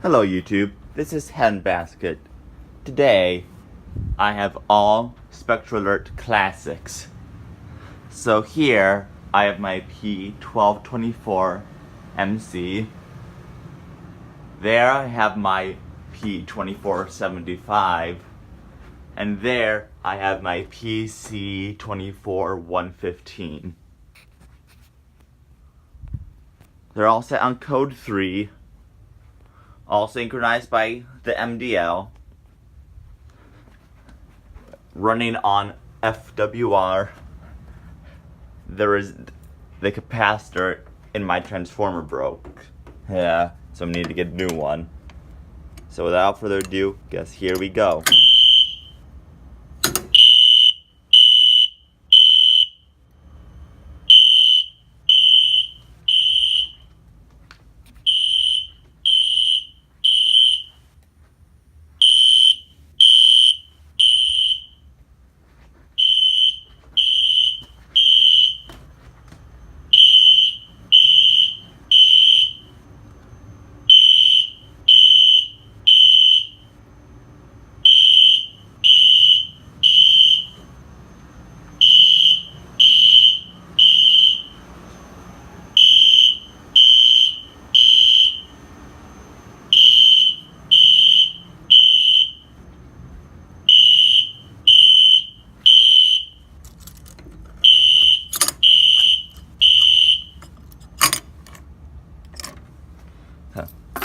Hello YouTube, this is Handbasket. Today, I have all SpectraLert classics. So here, I have my P1224 MC. There I have my P2475. And there I have my PC24115. They're all set on code 3. All synchronized by the MDL, running on FWR. There is the capacitor in my transformer broke. Yeah, so I need to get a new one. So without further ado, guess here we go.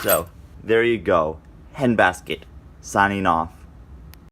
So, there you go. Handbasket, signing off.